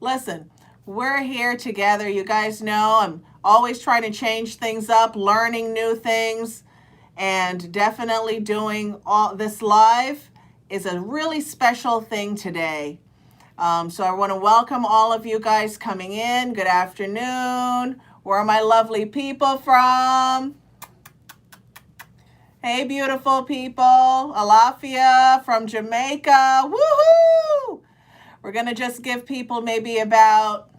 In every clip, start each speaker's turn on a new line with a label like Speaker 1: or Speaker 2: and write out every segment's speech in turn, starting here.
Speaker 1: Listen, we're here together. You guys know I'm always trying to change things up, learning new things, and definitely doing all this live is a really special thing today. So I want to welcome all of you guys coming in. Good afternoon. Where are my lovely people from? Hey, beautiful people. Alafia from Jamaica. Woohoo! We're going to just give people maybe about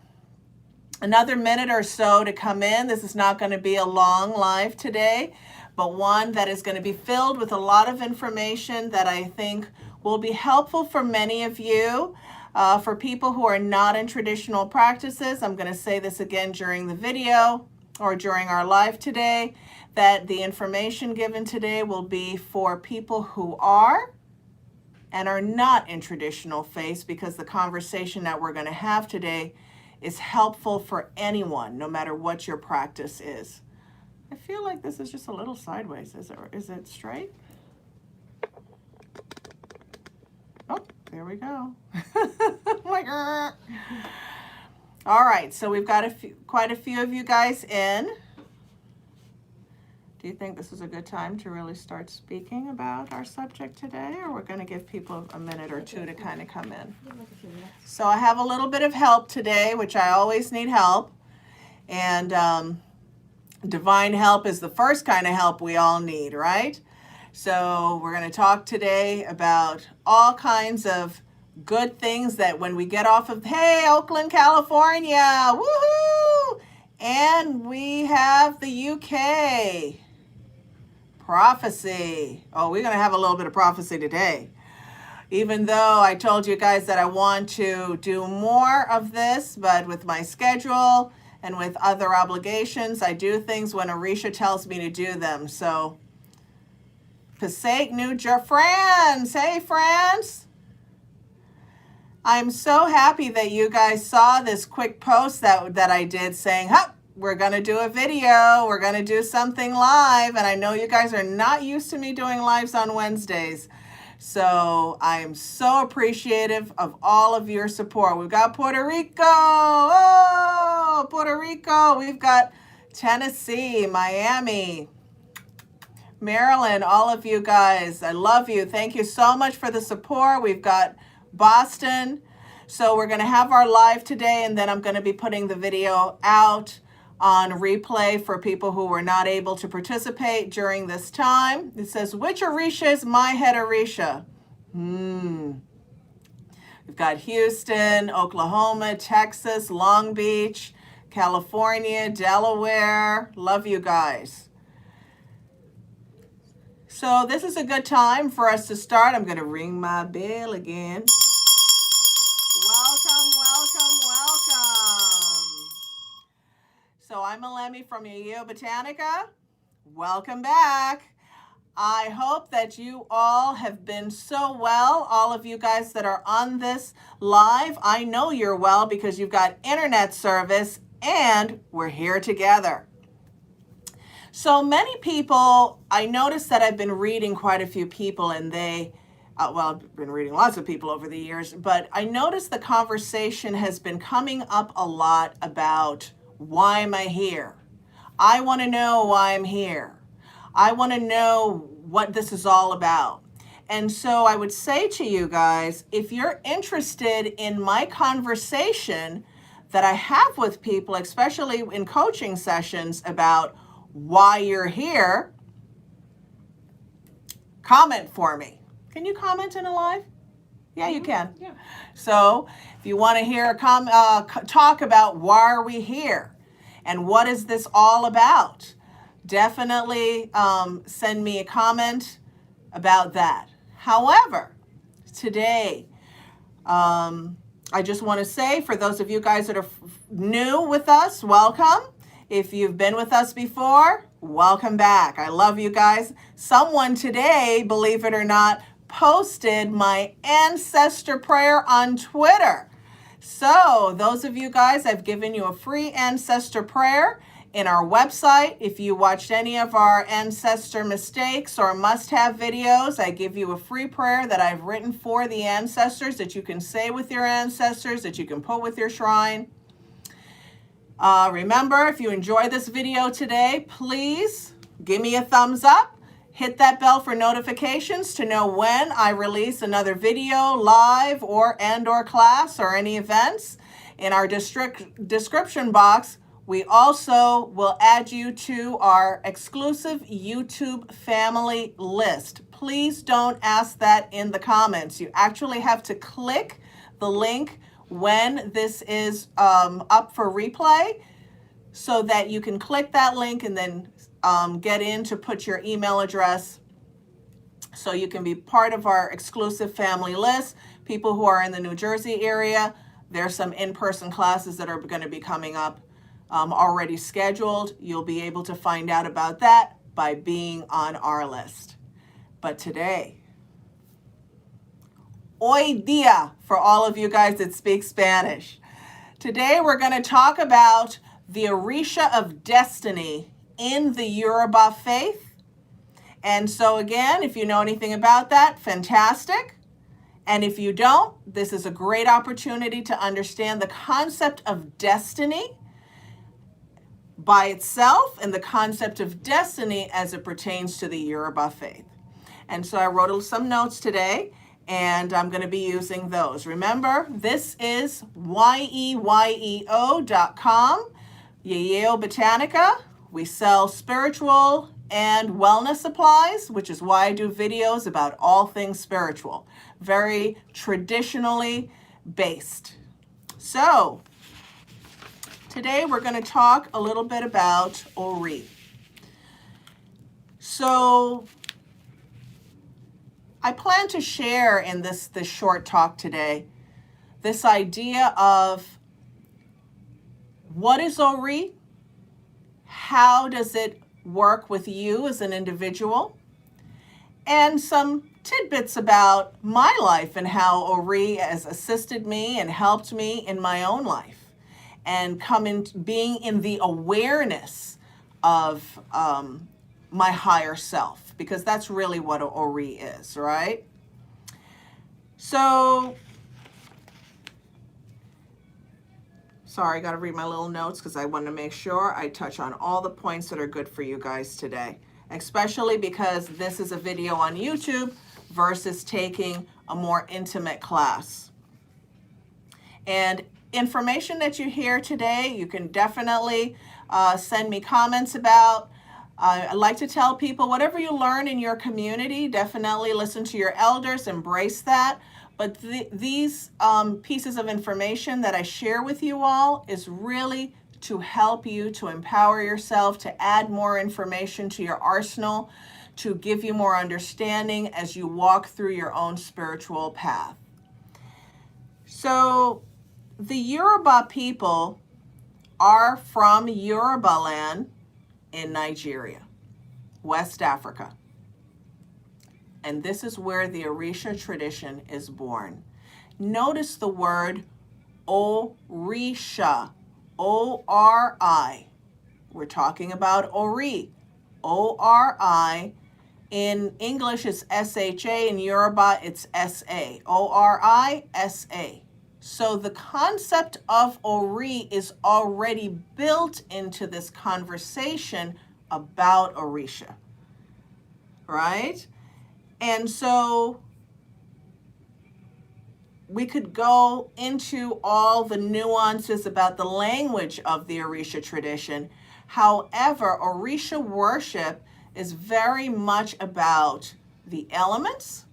Speaker 1: another minute or so to come in. This is not going to be a long live today, but one that is going to be filled with a lot of information that I think will be helpful for many of you. For people who are not in traditional practices, I'm going to say this again during the video or during our live today, that the information given today will be for people who are and are not in traditional faiths, because the conversation that we're going to have today is helpful for anyone, no matter what your practice is. I feel like this is just a little sideways. Is it straight? Oh, there we go. Like, all right, so we've got quite a few of you guys in. Do you think this is a good time to really start speaking about our subject today, or we're going to give people a minute or two to kind of come in? So I have a little bit of help today, which I always need help. And divine help is the first kind of help we all need, right? So we're going to talk today about all kinds of good things that when we get off of, hey, Oakland, California, woohoo! And we have the UK. Prophecy. Oh, we're going to have a little bit of prophecy today. Even though I told you guys that I want to do more of this, but with my schedule and with other obligations, I do things when Orisha tells me to do them. So, Passaic, New Jersey, France. Hey, France. I'm so happy that you guys saw this quick post that I did saying, huh, we're going to do a video. We're going to do something live. And I know you guys are not used to me doing lives on Wednesdays. So I am so appreciative of all of your support. We've got Puerto Rico. Oh, Puerto Rico. We've got Tennessee, Miami, Maryland, all of you guys. I love you. Thank you so much for the support. We've got Boston. So we're going to have our live today, and then I'm going to be putting the video out on replay for people who were not able to participate during this time. It says, which Orisha is my head Orisha? We've got Houston, Oklahoma, Texas, Long Beach, California, Delaware. Love you guys. So this is a good time for us to start. I'm going to ring my bell again. Welcome, welcome, welcome. So I'm Elemi from Yeyeo Botanica. Welcome back. I hope that you all have been so well. All of you guys that are on this live, I know you're well because you've got internet service and we're here together. So many people, I noticed that I've been reading quite a few people, and well, I've been reading lots of people over the years, but I noticed the conversation has been coming up a lot about, why am I here? I want to know why I'm here. I want to know what this is all about. And so I would say to you guys, if you're interested in my conversation that I have with people, especially in coaching sessions about why you're here, comment for me. Can you comment in a live? Yeah, you can. Yeah. So if you want to hear talk about why are we here and what is this all about, definitely send me a comment about that. However, today, I just want to say, for those of you guys that are new with us, welcome. If you've been with us before, welcome back. I love you guys. Someone today, believe it or not, posted my ancestor prayer on Twitter. So those of you guys, I've given you a free ancestor prayer in our website. If you watched any of our ancestor mistakes or must-have videos, I give you a free prayer that I've written for the ancestors that you can say with your ancestors, that you can put with your shrine. Remember, if you enjoyed this video today, please give me a thumbs up. Hit that bell for notifications to know when I release another video, live or class or any events. In our description box, we also will add you to our exclusive YouTube family list. Please don't ask that in the comments. You actually have to click the link when this is up for replay so that you can click that link and then get in to put your email address so you can be part of our exclusive family list. People who are in the New Jersey area, there's some in-person classes that are going to be coming up already scheduled. You'll be able to find out about that by being on our list. But today, hoy día, for all of you guys that speak Spanish, today we're going to talk about the Orisha of Destiny in the Yoruba faith. And so again, if you know anything about that, fantastic. And if you don't, this is a great opportunity to understand the concept of destiny by itself and the concept of destiny as it pertains to the Yoruba faith. And so I wrote some notes today, and I'm going to be using those. Remember, this is Yeyeo.com, Yeyeo Botanica. We sell spiritual and wellness supplies, which is why I do videos about all things spiritual, very traditionally based. So today we're going to talk a little bit about Ori. So I plan to share in this short talk today this idea of what is Ori, how does it work with you as an individual, and some tidbits about my life and how Ori has assisted me and helped me in my own life, and being in the awareness of my higher self, because that's really what Ori is, right? So, sorry, I got to read my little notes because I want to make sure I touch on all the points that are good for you guys today, especially because this is a video on YouTube versus taking a more intimate class. And information that you hear today, you can definitely send me comments about. I like to tell people, whatever you learn in your community, definitely listen to your elders, embrace that. But these pieces of information that I share with you all is really to help you to empower yourself, to add more information to your arsenal, to give you more understanding as you walk through your own spiritual path. So the Yoruba people are from Yoruba land in Nigeria, West Africa. And this is where the Orisha tradition is born. Notice the word Orisha, O-R-I. We're talking about Ori, O-R-I. In English, it's S-H-A. In Yoruba, it's S-A, O-R-I, S-A. So the concept of Ori is already built into this conversation about Orisha, right? And so we could go into all the nuances about the language of the Orisha tradition. However, Orisha worship is very much about the elements,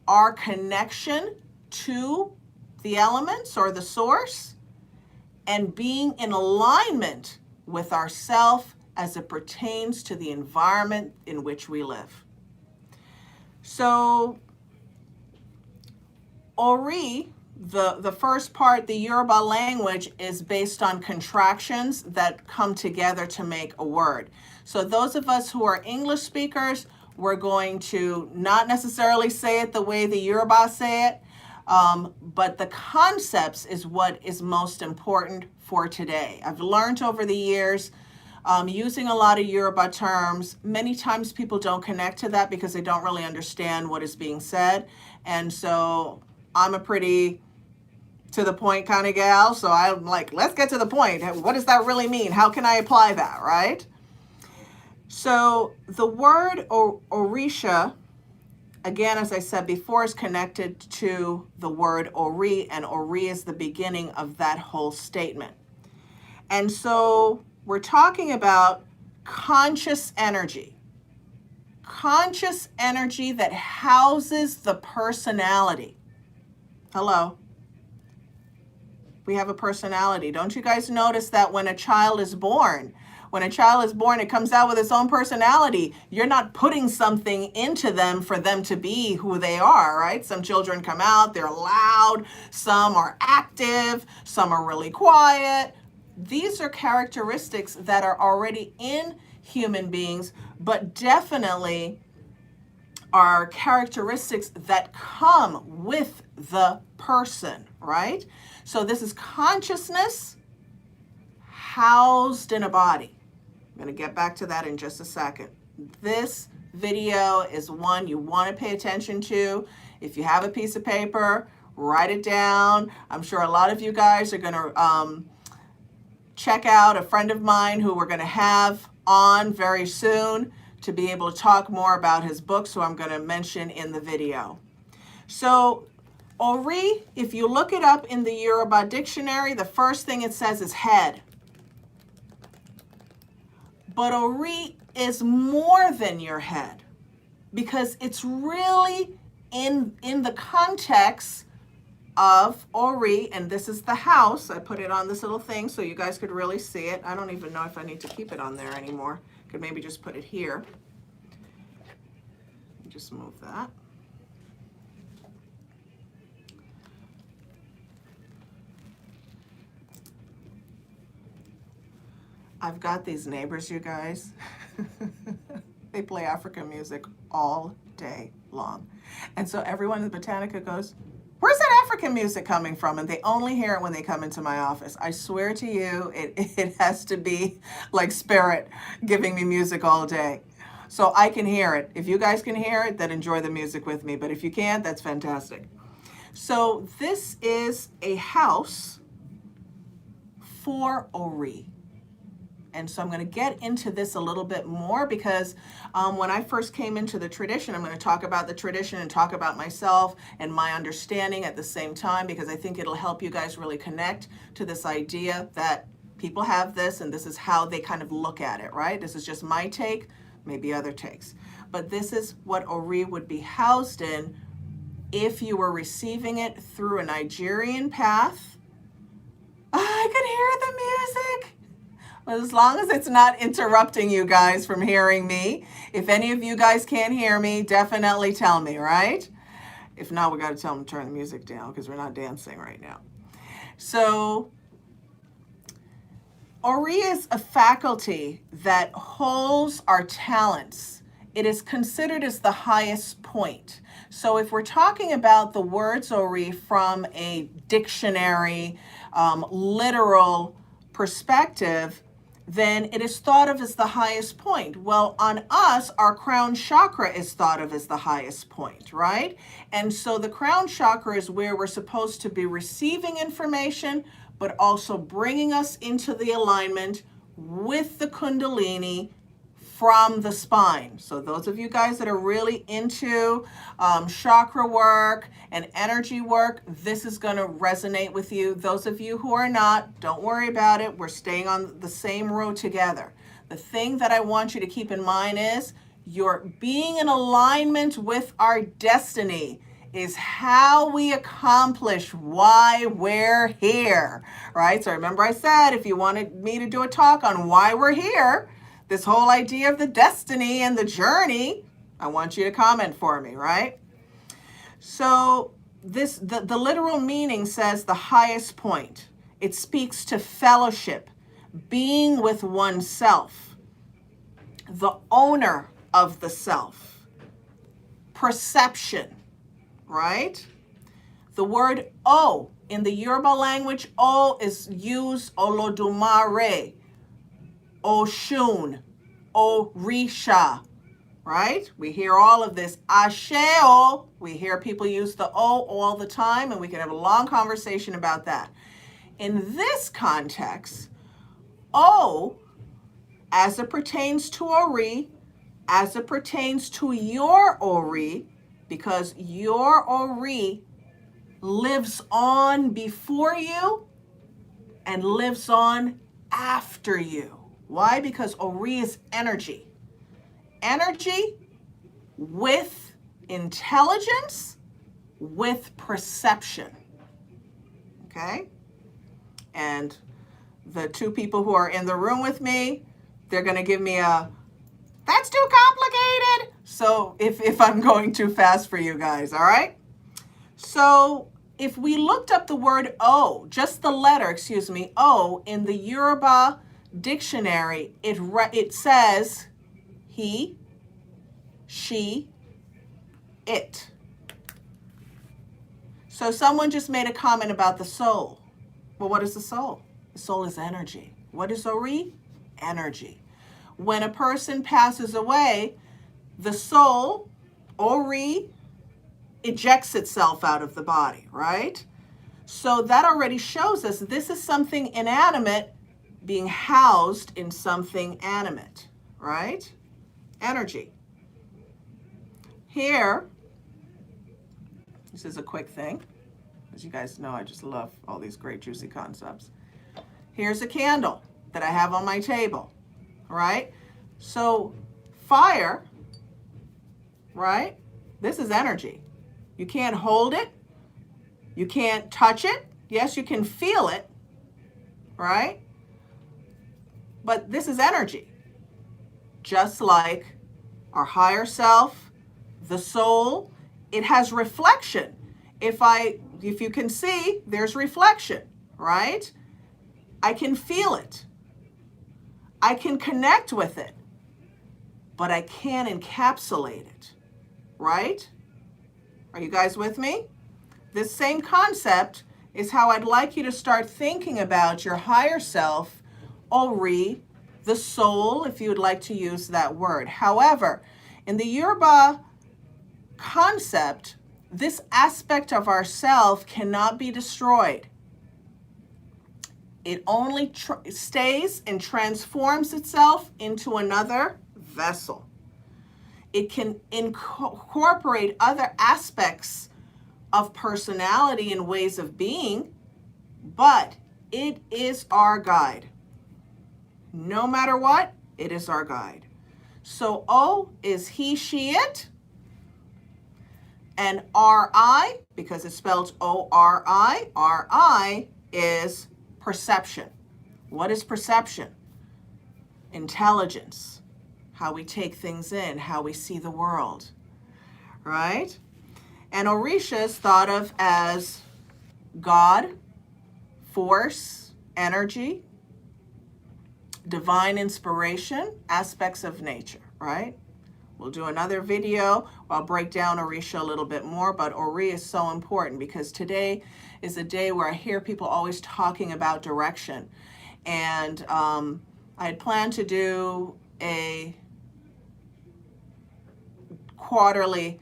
Speaker 1: our connection to the elements or the source, and being in alignment with ourself as it pertains to the environment in which we live. So Ori, the first part, the Yoruba language, is based on contractions that come together to make a word. So those of us who are English speakers, we're going to not necessarily say it the way the Yoruba say it. But the concepts is what is most important for today. I've learned over the years, using a lot of Yoruba terms, many times people don't connect to that because they don't really understand what is being said. And so I'm a pretty to the point kind of gal. So I'm like, let's get to the point. What does that really mean? How can I apply that, right? So the word Orisha, again, as I said before, is connected to the word Ori, and Ori is the beginning of that whole statement. And so we're talking about conscious energy that houses the personality. Hello. We have a personality. Don't you guys notice that when a child is born, it comes out with its own personality. You're not putting something into them for them to be who they are, right? Some children come out, they're loud, some are active, some are really quiet. These are characteristics that are already in human beings, but definitely are characteristics that come with the person, right? So this is consciousness housed in a body. I'm going to get back to that in just a second. This video is one you want to pay attention to. If you have a piece of paper, write it down. I'm sure a lot of you guys are going to check out a friend of mine who we're going to have on very soon to be able to talk more about his books, who I'm going to mention in the video. So Ori, if you look it up in the Yoruba dictionary, the first thing it says is head. But Ori is more than your head, because it's really in the context of Ori, and this is the house. I put it on this little thing so you guys could really see it. I don't even know if I need to keep it on there anymore. Could maybe just put it here. Just move that. I've got these neighbors, you guys. They play African music all day long. And so everyone in Botanica goes, where's that African music coming from? And they only hear it when they come into my office. I swear to you, it has to be like spirit giving me music all day. So I can hear it. If you guys can hear it, then enjoy the music with me. But if you can't, that's fantastic. So this is a house for Ori. And so I'm going to get into this a little bit more because when I first came into the tradition, I'm going to talk about the tradition and talk about myself and my understanding at the same time, because I think it'll help you guys really connect to this idea that people have this and this is how they kind of look at it, right? This is just my take, maybe other takes. But this is what Ori would be housed in if you were receiving it through a Nigerian path. I can hear the music. As long as it's not interrupting you guys from hearing me. If any of you guys can't hear me, definitely tell me, right? If not, we got to tell them to turn the music down because we're not dancing right now. So Ori is a faculty that holds our talents. It is considered as the highest point. So if we're talking about the words Ori from a dictionary, literal perspective, then it is thought of as the highest point. Well, on us, our crown chakra is thought of as the highest point, right? And so the crown chakra is where we're supposed to be receiving information, but also bringing us into the alignment with the Kundalini from the spine. So those of you guys that are really into chakra work and energy work, this is going to resonate with you. Those of you who are not, don't worry about it. We're staying on the same road together. The thing that I want you to keep in mind is you're being in alignment with our destiny is how we accomplish why we're here, right? So remember I said, if you wanted me to do a talk on why we're here, this whole idea of the destiny and the journey, I want you to comment for me, right? So the literal meaning says the highest point. It speaks to fellowship, being with oneself, the owner of the self, perception, right? The word O in the Yoruba language, O is used Olodumare, Osun, Orisha, right? We hear all of this. Asheo, we hear people use the O all the time, and we can have a long conversation about that. In this context, O, as it pertains to Ori, as it pertains to your Ori, because your Ori lives on before you and lives on after you. Why? Because Ori is energy. Energy with intelligence, with perception. Okay? And the two people who are in the room with me, they're going to give me a, that's too complicated. So if I'm going too fast for you guys, all right? So if we looked up the word O, just the letter, O, in the Yoruba dictionary, it says he, she, it. So someone just made a comment about the soul. Well, what is the soul? The soul is energy. What is Ori? Energy. When a person passes away, the soul, Ori, ejects itself out of the body, right? So that already shows us this is something inanimate being housed in something animate, right? Energy. Here, this is a quick thing. As you guys know, I just love all these great juicy concepts. Here's a candle that I have on my table, right? So fire, right? This is energy. You can't hold it. You can't touch it. Yes, you can feel it, right? But this is energy. Just like our higher self, the soul, it has reflection. If you can see, there's reflection, right? I can feel it. I can connect with it, but I can't encapsulate it, right? Are you guys with me? This same concept is how I'd like you to start thinking about your higher self, Ori, the soul, if you would like to use that word. However, in the Yoruba concept, this aspect of ourself cannot be destroyed. It only stays and transforms itself into another vessel. It can incorporate other aspects of personality and ways of being, but it is our guide. No matter what, it is our guide. So O is he, she, it. And R-I, because it's spelled O-R-I, R-I is perception. What is perception? Intelligence. How we take things in, how we see the world, right? And Orisha is thought of as God, force, energy, divine inspiration, aspects of nature, right? We'll do another video where I'll break down Orisha a little bit more, but Ori is so important because today is a day where I hear people always talking about direction. And I had planned to do a quarterly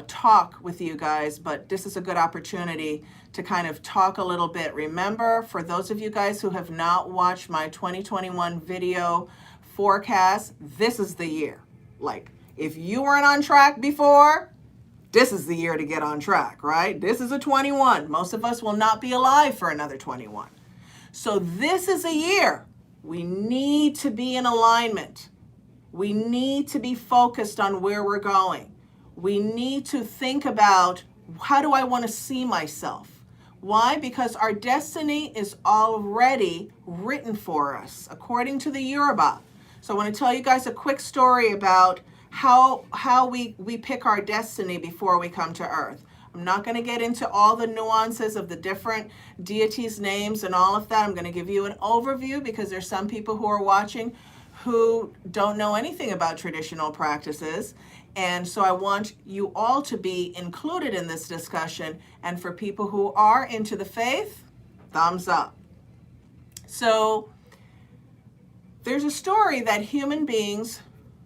Speaker 1: talk with you guys, but this is a good opportunity to kind of talk a little bit. Remember, for those of you guys who have not watched my 2021 video forecast, this is the year. Like, if you weren't on track before, this is the year to get on track, right? This is a 21. Most of us will not be alive for another 21. So this is a year. We need to be in alignment. We need to be focused on where we're going. We need to think about, how do I want to see myself? Why? Because our destiny is already written for us, according to the Yoruba. So I want to tell you guys a quick story about how we pick our destiny before we come to Earth. I'm not going to get into all the nuances of the different deities' names and all of that. I'm going to give you an overview because there's some people who are watching who don't know anything about traditional practices. And so I want you all to be included in this discussion. And for people who are into the faith, thumbs up. So there's a story that human beings,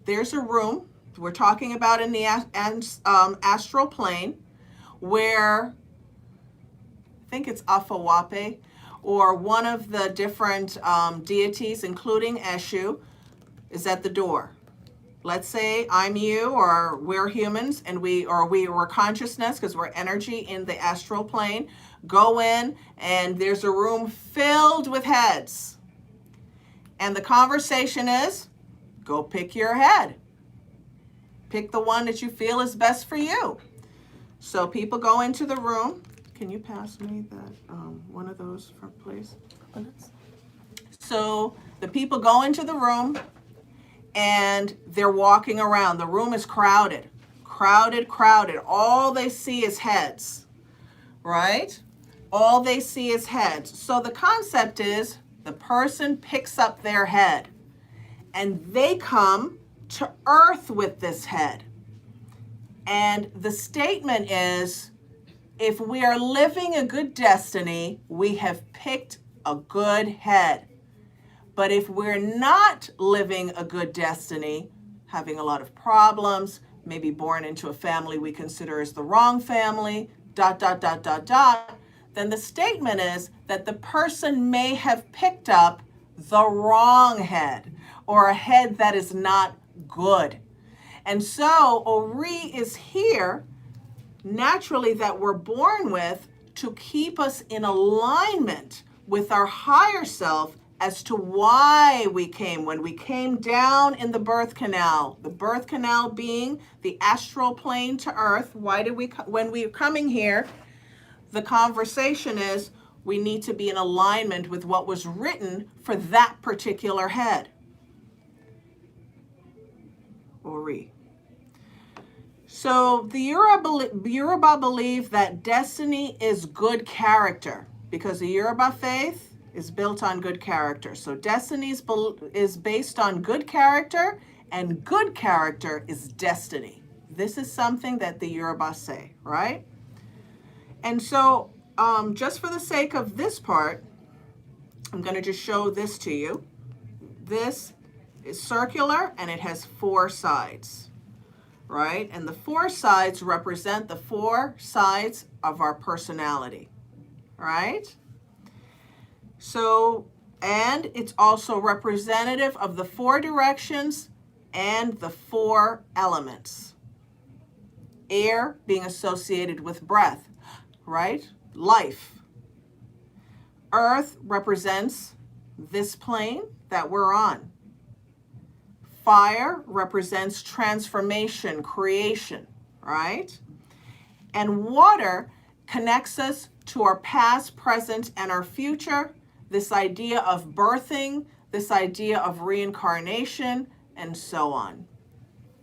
Speaker 1: there's a room we're talking about in the astral plane where I think it's Afawape or one of the different deities, including Eshu, is at the door. Let's say I'm you or we're humans and we're consciousness because we're energy in the astral plane. Go in and there's a room filled with heads. And the conversation is, go pick your head. Pick the one that you feel is best for you. So people go into the room. Can you pass me that one of those, please? So the people go into the room and they're walking around. The room is crowded, crowded, crowded. All they see is heads, right? All they see is heads. So the concept is the person picks up their head and they come to earth with this head. And the statement is, if we are living a good destiny, we have picked a good head. But if we're not living a good destiny, having a lot of problems, maybe born into a family we consider as the wrong family, ... then the statement is that the person may have picked up the wrong head or a head that is not good. And so Ori is here naturally that we're born with to keep us in alignment with our higher self as to why we came. When we came down in the birth canal being the astral plane to earth, when we're coming here, the conversation is we need to be in alignment with what was written for that particular head. Ori. So the Yoruba believe that destiny is good character because the Yoruba faith is built on good character. So destiny is based on good character, and good character is destiny. This is something that the Yoruba say, right? And so just for the sake of this part, I'm going to just show this to you. This is circular and it has 4 sides, right? And the 4 sides represent the 4 sides of our personality, right? So, and it's also representative of the 4 directions and the 4 elements. Air being associated with breath, right? Life. Earth represents this plane that we're on. Fire represents transformation, creation, right? And water connects us to our past, present, and our future. This idea of birthing, this idea of reincarnation, and so on.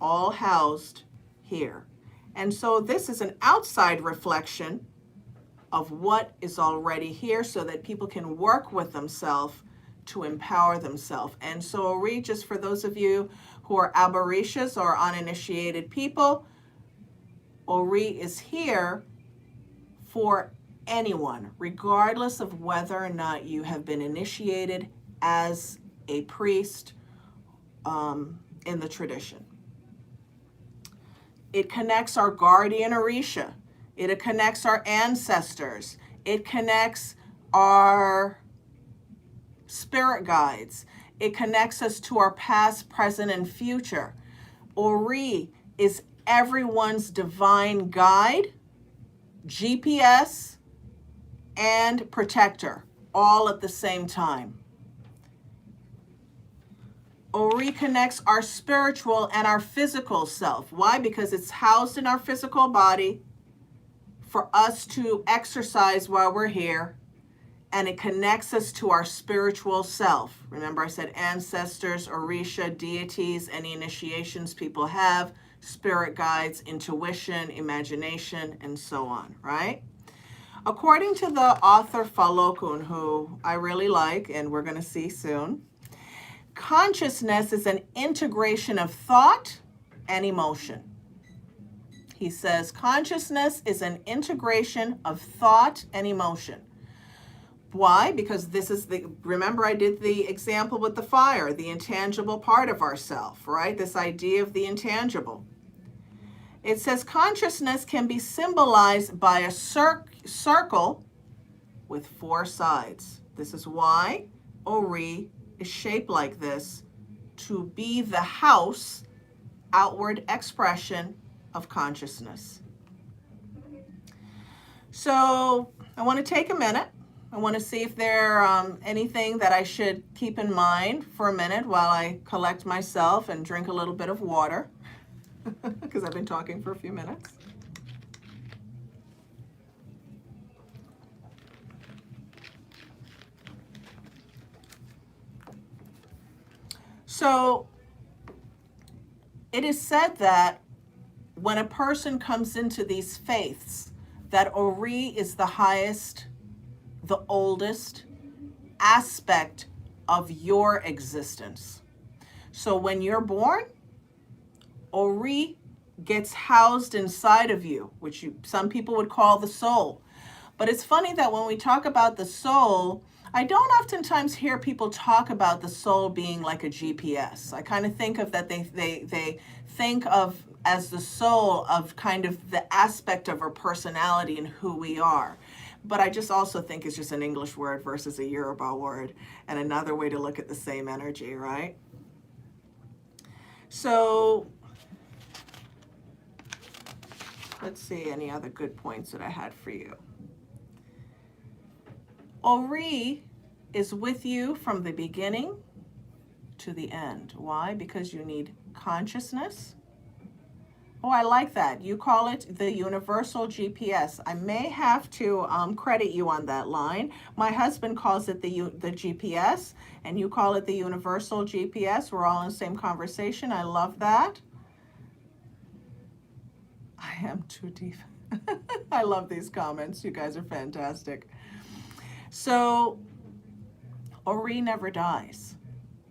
Speaker 1: All housed here. And so this is an outside reflection of what is already here so that people can work with themselves to empower themselves. And so Ori, just for those of you who are aborishas or uninitiated people, Ori is here for anyone, regardless of whether or not you have been initiated as a priest in the tradition. It connects our guardian Orisha. It connects our ancestors. It connects our spirit guides. It connects us to our past, present, and future. Ori is everyone's divine guide, GPS, and protector, all at the same time. Ori connects our spiritual and our physical self. Why? Because it's housed in our physical body for us to exercise while we're here, and it connects us to our spiritual self. Remember I said ancestors, Orisha, deities, any initiations people have, spirit guides, intuition, imagination, and so on, right? According to the author Falokun, who I really like and we're going to see soon, consciousness is an integration of thought and emotion. He says consciousness is an integration of thought and emotion. Why? Because this is remember I did the example with the fire, the intangible part of ourself, right? This idea of the intangible. It says consciousness can be symbolized by a circle with 4 sides. This is why Ori is shaped like this, to be the house, outward expression of consciousness. So I want to take a minute. I want to see if there's anything that I should keep in mind for a minute while I collect myself and drink a little bit of water, because I've been talking for a few minutes. So it is said that when a person comes into these faiths, that Ori is the highest, the oldest aspect of your existence. So when you're born, Ori gets housed inside of you, which some people would call the soul. But it's funny that when we talk about the soul, I don't oftentimes hear people talk about the soul being like a GPS. I kind of think of that they think of as the soul of kind of the aspect of our personality and who we are. But I just also think it's just an English word versus a Yoruba word, and another way to look at the same energy, right? So let's see any other good points that I had for you. Ori is with you from the beginning to the end. Why? Because you need consciousness. Oh, I like that. You call it the universal GPS. I may have to credit you on that line. My husband calls it the GPS, and you call it the universal GPS. We're all in the same conversation. I love that. I am too deep. I love these comments. You guys are fantastic. So, Ori never dies.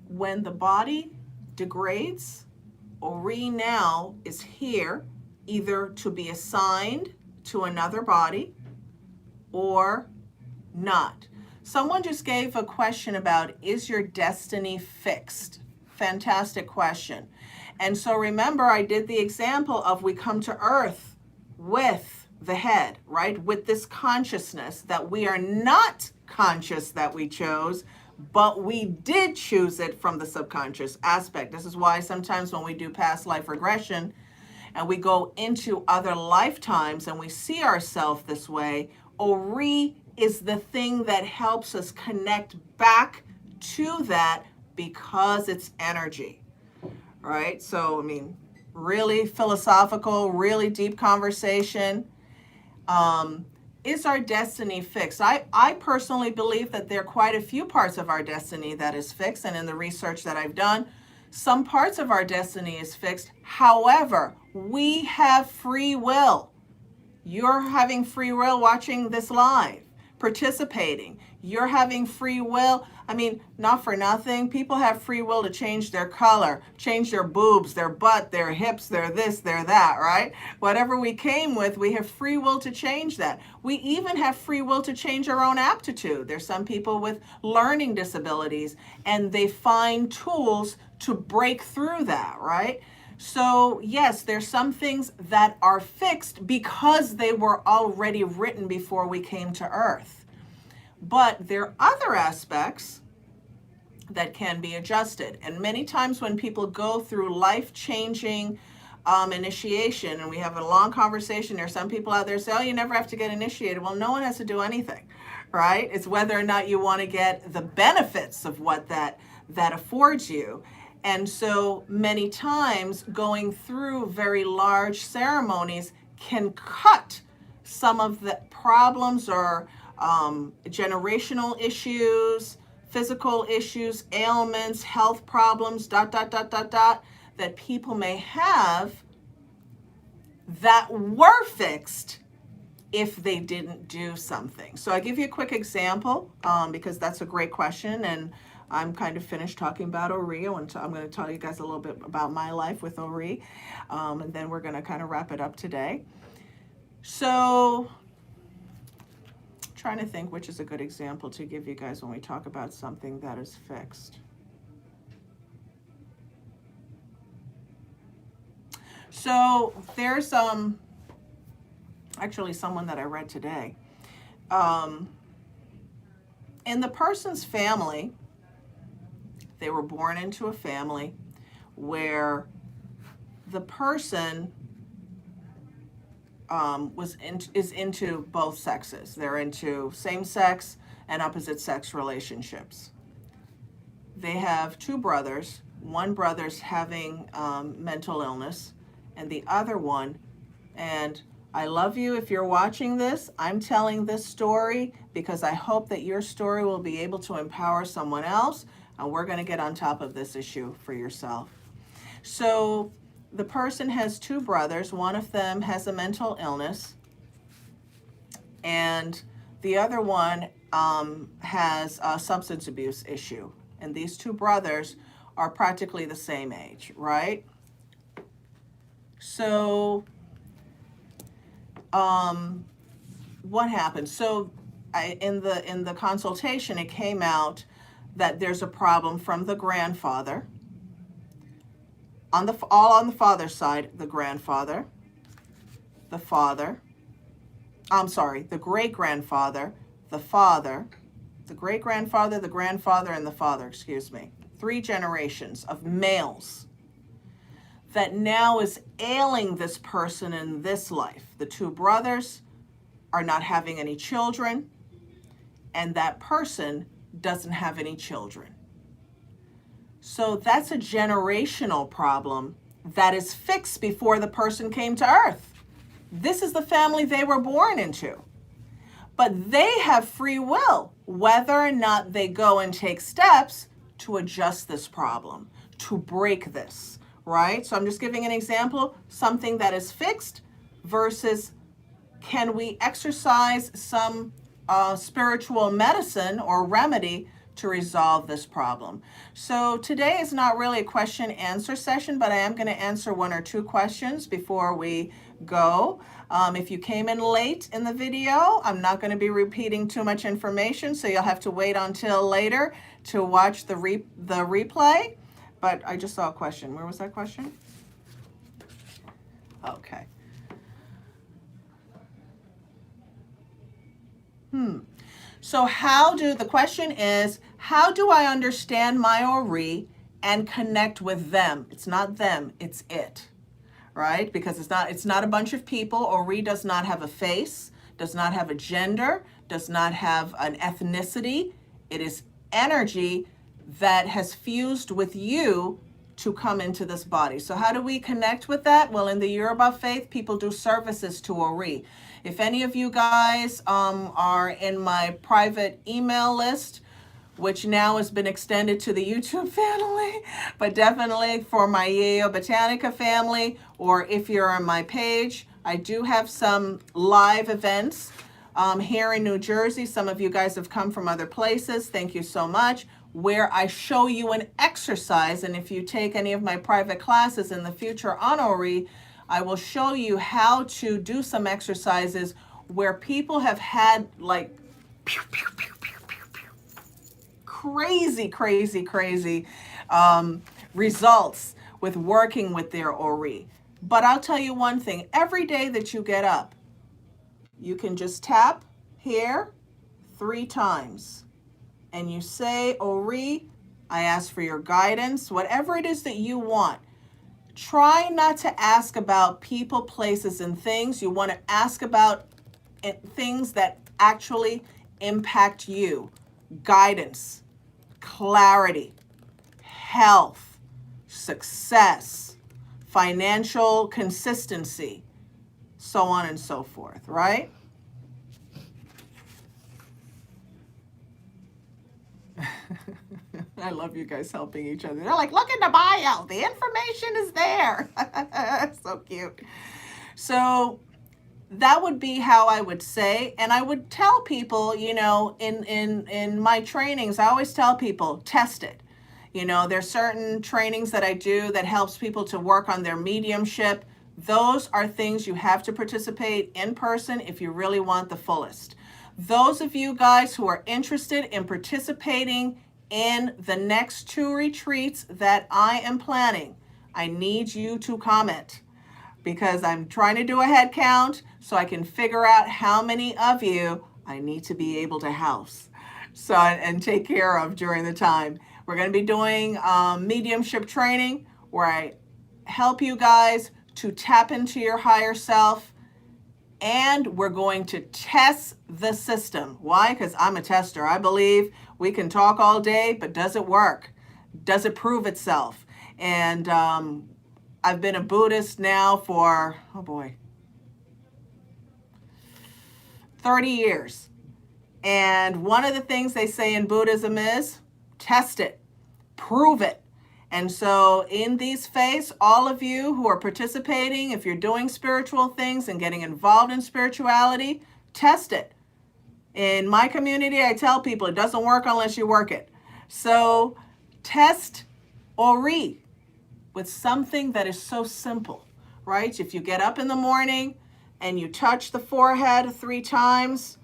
Speaker 1: When the body degrades, Ori now is here either to be assigned to another body or not. Someone just gave a question about, is your destiny fixed? Fantastic question. And so remember, I did the example of we come to earth with the head, right? With this consciousness that we are not conscious that we chose, but we did choose it from the subconscious aspect. This is why sometimes when we do past life regression and we go into other lifetimes and we see ourselves this way, Ori is the thing that helps us connect back to that because it's energy, right? So, I mean, really philosophical, really deep conversation. Is our destiny fixed? I personally believe that there are quite a few parts of our destiny that is fixed, and in the research that I've done, some parts of our destiny is fixed. However, we have free will. You're having free will watching this live, participating. You're having free will. I mean, not for nothing. People have free will to change their color, change their boobs, their butt, their hips, their this, their that, right? Whatever we came with, we have free will to change that. We even have free will to change our own aptitude. There's some people with learning disabilities, and they find tools to break through that, right? So yes, there's some things that are fixed because they were already written before we came to Earth. But there are other aspects that can be adjusted. And many times when people go through life-changing initiation, and we have a long conversation, there are some people out there say, oh, you never have to get initiated. Well, no one has to do anything, right? It's whether or not you want to get the benefits of what that affords you. And so many times going through very large ceremonies can cut some of the problems or generational issues, physical issues, ailments, health problems, that people may have that were fixed if they didn't do something. So I give you a quick example because that's a great question, and I'm kind of finished talking about Ori, and I'm going to tell you guys a little bit about my life with Ori, and then we're going to kind of wrap it up today. So, trying to think which is a good example to give you guys when we talk about something that is fixed. So there's actually someone that I read today. In the person's family, they were born into a family where the person is into both sexes. They're into same-sex and opposite-sex relationships. They have two brothers. One brother's having mental illness, and the other one, and I love you if you're watching this. I'm telling this story because I hope that your story will be able to empower someone else, and we're going to get on top of this issue for yourself. So the person has two brothers. One of them has a mental illness, and the other one has a substance abuse issue. And these two brothers are practically the same age, right? So what happened? So in the consultation, it came out that there's a problem from the grandfather. All on the father's side, the grandfather, the father, the great-grandfather, the father, the great-grandfather, the grandfather, and the father, 3 generations of males that now is ailing this person in this life. The two brothers are not having any children, and that person doesn't have any children. So that's a generational problem that is fixed before the person came to earth. This is the family they were born into. But they have free will, whether or not they go and take steps to adjust this problem, to break this, right? So I'm just giving an example, something that is fixed versus can we exercise some spiritual medicine or remedy to resolve this problem. So today is not really a question answer session, but I am going to answer 1 or 2 questions before we go. If you came in late in the video, I'm not going to be repeating too much information, so you'll have to wait until later to watch the replay. But I just saw a question. Where was that question? Okay. So the question is, how do I understand my Ori and connect with them? It's not them, it's it, right? Because it's not a bunch of people. Ori does not have a face, does not have a gender, does not have an ethnicity. It is energy that has fused with you to come into this body. So how do we connect with that? Well, in the Yoruba faith, people do services to Ori. If any of you guys are in my private email list, which now has been extended to the YouTube family, but definitely for my Yeyeo Botanica family, or if you're on my page, I do have some live events here in New Jersey. Some of you guys have come from other places. Thank you so much. Where I show you an exercise, and if you take any of my private classes in the future on Ori, I will show you how to do some exercises where people have had like crazy results with working with their Ori. But I'll tell you one thing, every day that you get up, you can just tap here 3 times and you say, Ori, I ask for your guidance, whatever it is that you want. Try not to ask about people, places, and things. You want to ask about things that actually impact you. Guidance, clarity, health, success, financial consistency, so on and so forth, right? I love you guys helping each other. They're like, look in the bio. The information is there. So cute. So that would be how I would say. And I would tell people, you know, in my trainings, I always tell people, test it. You know, there's certain trainings that I do that helps people to work on their mediumship. Those are things you have to participate in person if you really want the fullest. Those of you guys who are interested in participating in the next 2 retreats that I am planning, I need you to comment, because I'm trying to do a head count so I can figure out how many of you I need to be able to house and take care of during the time. We're going to be doing mediumship training where I help you guys to tap into your higher self, and we're going to test the system. Why? Because I'm a tester. I believe we can talk all day, but does it work? Does it prove itself? And I've been a Buddhist now for, 30 years. And one of the things they say in Buddhism is test it, prove it. And so in these faiths, all of you who are participating, if you're doing spiritual things and getting involved in spirituality, test it. In my community, I tell people it doesn't work unless you work it. So test Ori with something that is so simple, right? If you get up in the morning and you touch the forehead 3 times,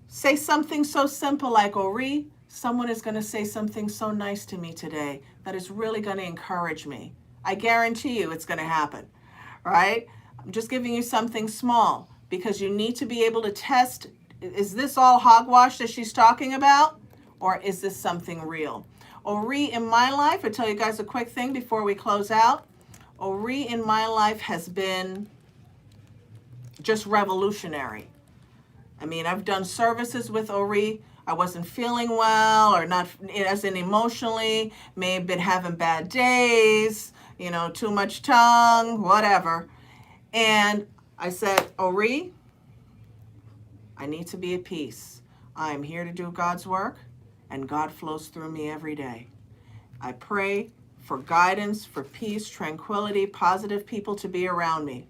Speaker 1: say something so simple like, Ori, someone is going to say something so nice to me today that is really going to encourage me. I guarantee you it's going to happen, right? I'm just giving you something small because you need to be able to test, is this all hogwash that she's talking about? Or is this something real? Ori in my life, I'll tell you guys a quick thing before we close out. Ori in my life has been just revolutionary. I mean, I've done services with Ori. I wasn't feeling well, or not as in emotionally, may have been having bad days, you know, too much tongue, whatever. And I said, Ori, I need to be at peace. I am here to do God's work, and God flows through me every day. I pray for guidance, for peace, tranquility, positive people to be around me.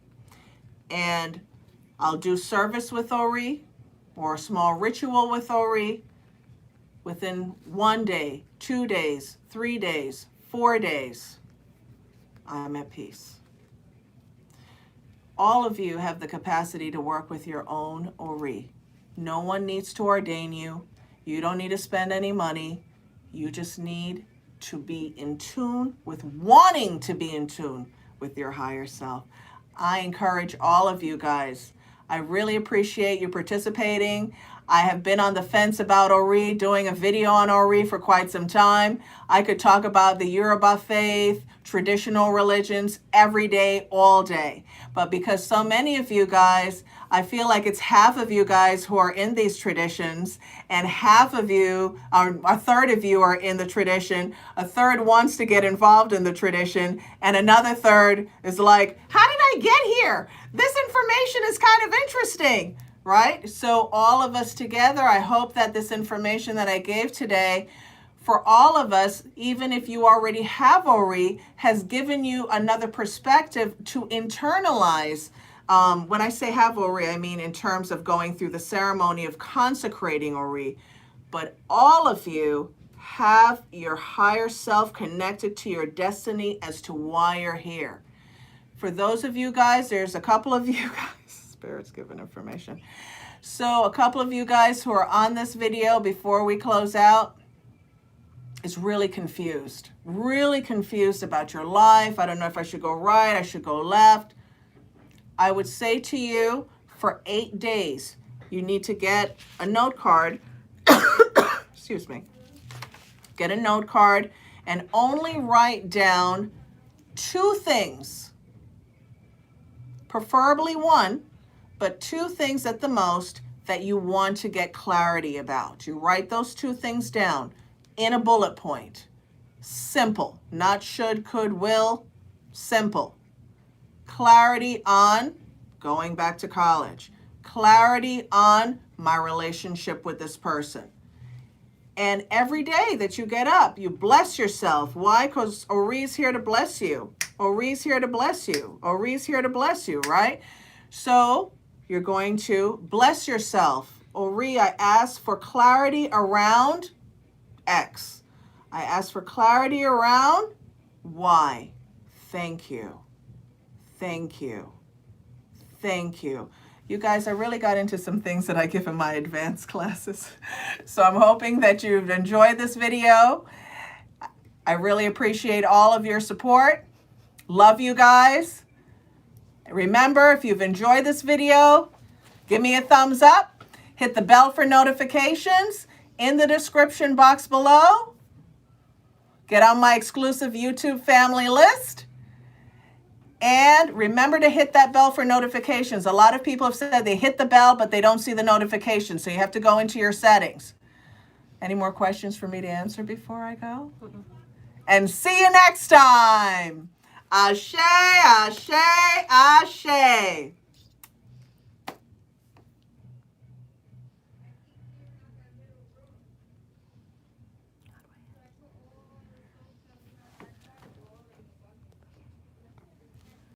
Speaker 1: And I'll do service with Ori or a small ritual with Ori. Within 1 day, 2 days, 3 days, 4 days, I'm at peace. All of you have the capacity to work with your own Ori. No one needs to ordain you. You don't need to spend any money. You just need to be in tune with wanting to be in tune with your higher self. I encourage all of you guys. I really appreciate you participating. I have been on the fence about Ori, doing a video on Ori for quite some time. I could talk about the Yoruba faith, traditional religions every day, all day. But because so many of you guys, I feel like it's half of you guys who are in these traditions, and half of you, or a third of you are in the tradition, a third wants to get involved in the tradition, and another third is like, how did I get here? This information is kind of interesting. Right? So all of us together, I hope that this information that I gave today, for all of us, even if you already have Ori, has given you another perspective to internalize. When I say have Ori, I mean in terms of going through the ceremony of consecrating Ori. But all of you have your higher self connected to your destiny as to why you're here. For those of you guys, there's a couple of you guys, Spirit's giving information. So a couple of you guys who are on this video before we close out is really confused about your life. I don't know if I should go right, I should go left. I would say to you, for 8 days, you need to get a note card. Excuse me. Get a note card and only write down 2 things. Preferably 1, but 2 things at the most that you want to get clarity about. You write those 2 things down in a bullet point. Simple, not should, could, will, simple. Clarity on going back to college. Clarity on my relationship with this person. And every day that you get up, you bless yourself. Why? Because Ori's here to bless you. Ori's here to bless you. Ori's here to bless you, right? So you're going to bless yourself. Ori, I ask for clarity around X. I ask for clarity around Y. Thank you. Thank you. Thank you. You guys, I really got into some things that I give in my advanced classes. So I'm hoping that you've enjoyed this video. I really appreciate all of your support. Love you guys. Remember, if you've enjoyed this video, give me a thumbs up. Hit the bell for notifications in the description box below. Get on my exclusive YouTube family list. And remember to hit that bell for notifications. A lot of people have said they hit the bell, but they don't see the notifications. So you have to go into your settings. Any more questions for me to answer before I go? And see you next time. Ashe, ashe, ashe.